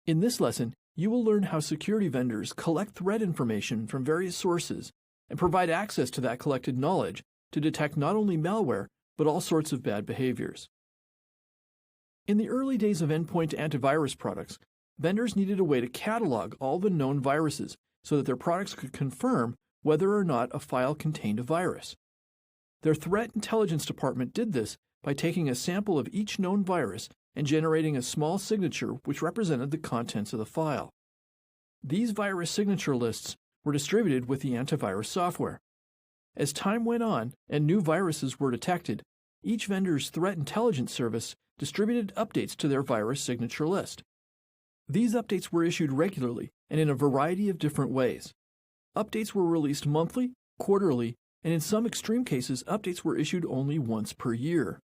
In this lesson, you will learn how security vendors collect threat information from various sources and provide access to that collected knowledge to detect not only malware, but all sorts of bad behaviors. In the early days of endpoint antivirus products, vendors needed a way to catalog all the known viruses so that their products could confirm whether or not a file contained a virus. Their threat intelligence department did this by taking a sample of each known virus and generating a small signature which represented the contents of the file. These virus signature lists were distributed with the antivirus software. As time went on and new viruses were detected, each vendor's threat intelligence service distributed updates to their virus signature list. These updates were issued regularly and in a variety of different ways. Updates were released monthly, quarterly, and in some extreme cases, updates were issued only once per year.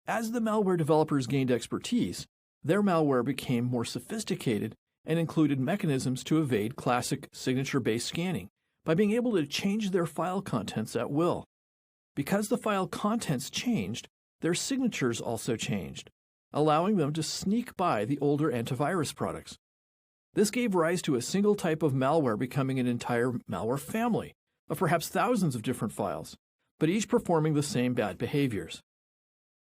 As the malware developers gained expertise, their malware became more sophisticated and included mechanisms to evade classic signature-based scanning by being able to change their file contents at will. Because the file contents changed, their signatures also changed, allowing them to sneak by the older antivirus products. This gave rise to a single type of malware becoming an entire malware family of perhaps thousands of different files, but each performing the same bad behaviors.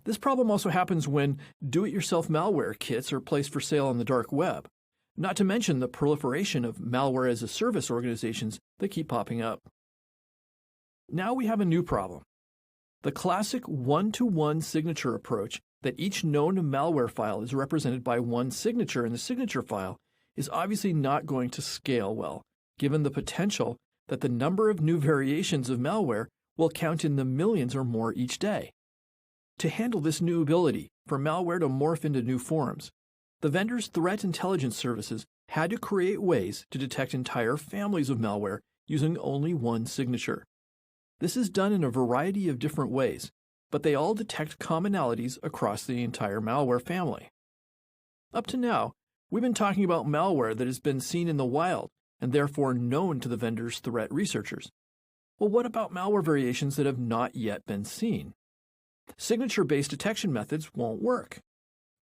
This problem also happens when do-it-yourself malware kits are placed for sale on the dark web, not to mention the proliferation of malware-as-a-service organizations that keep popping up. Now we have a new problem. The classic one-to-one signature approach that each known malware file is represented by one signature in the signature file is obviously not going to scale well, given the potential that the number of new variations of malware will count in the millions or more each day. To handle this new ability for malware to morph into new forms, the vendor's threat intelligence services had to create ways to detect entire families of malware using only one signature. This is done in a variety of different ways, but they all detect commonalities across the entire malware family. Up to now, we've been talking about malware that has been seen in the wild and therefore known to the vendor's threat researchers. Well, what about malware variations that have not yet been seen? Signature-based detection methods won't work.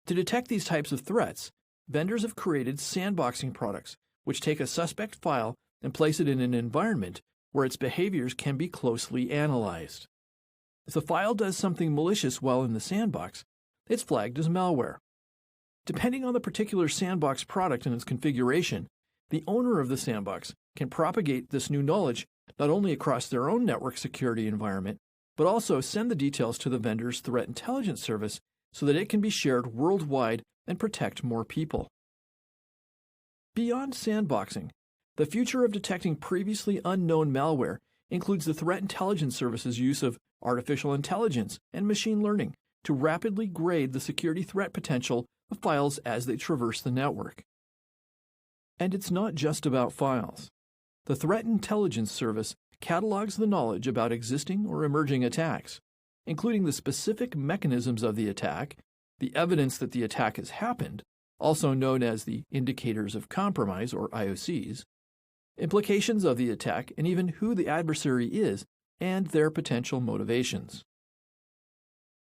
To detect these types of threats, vendors have created sandboxing products, which take a suspect file and place it in an environment where its behaviors can be closely analyzed. If the file does something malicious while in the sandbox, it's flagged as malware. Depending on the particular sandbox product and its configuration, the owner of the sandbox can propagate this new knowledge not only across their own network security environment, but also send the details to the vendor's threat intelligence service so that it can be shared worldwide and protect more people. Beyond sandboxing, the future of detecting previously unknown malware includes the threat intelligence service's use of artificial intelligence and machine learning to rapidly grade the security threat potential of files as they traverse the network. And it's not just about files. The threat intelligence service catalogs the knowledge about existing or emerging attacks, including the specific mechanisms of the attack, the evidence that the attack has happened, also known as the indicators of compromise or IOCs, implications of the attack, and even who the adversary is and their potential motivations.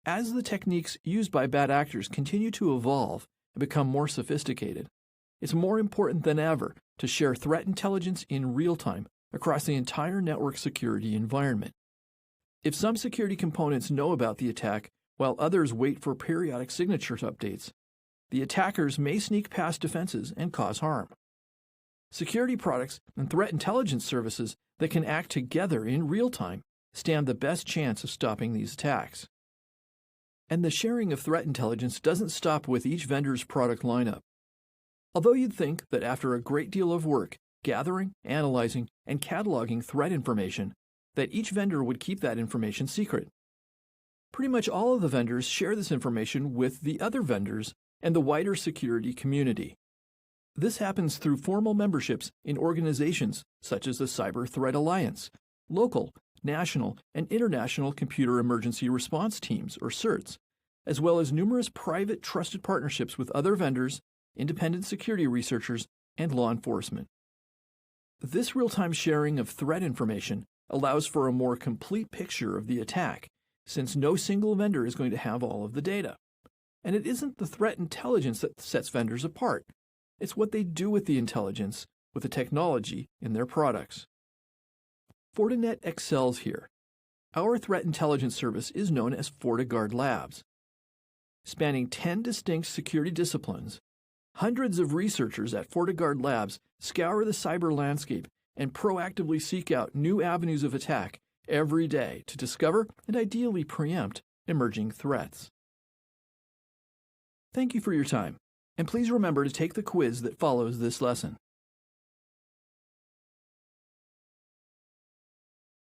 As the techniques used by bad actors continue to evolve and become more sophisticated, it's more important than ever to share threat intelligence in real time across the entire network security environment. If some security components know about the attack while others wait for periodic signature updates, the attackers may sneak past defenses and cause harm. Security products and threat intelligence services that can act together in real time stand the best chance of stopping these attacks. And the sharing of threat intelligence doesn't stop with each vendor's product lineup. Although you'd think that after a great deal of work gathering, analyzing, and cataloging threat information, that each vendor would keep that information secret. Pretty much all of the vendors share this information with the other vendors and the wider security community. This happens through formal memberships in organizations such as the Cyber Threat Alliance, local, national, and international computer emergency response teams, or CERTs, as well as numerous private trusted partnerships with other vendors, independent security researchers, and law enforcement. This real-time sharing of threat information allows for a more complete picture of the attack, since no single vendor is going to have all of the data. And it isn't the threat intelligence that sets vendors apart, It's what they do with the intelligence, with the technology in their products. Fortinet excels here. Our threat intelligence service is known as FortiGuard Labs. Spanning 10 distinct security disciplines, hundreds of researchers at FortiGuard Labs scour the cyber landscape and proactively seek out new avenues of attack every day to discover and ideally preempt emerging threats. Thank you for your time, and please remember to take the quiz that follows this lesson.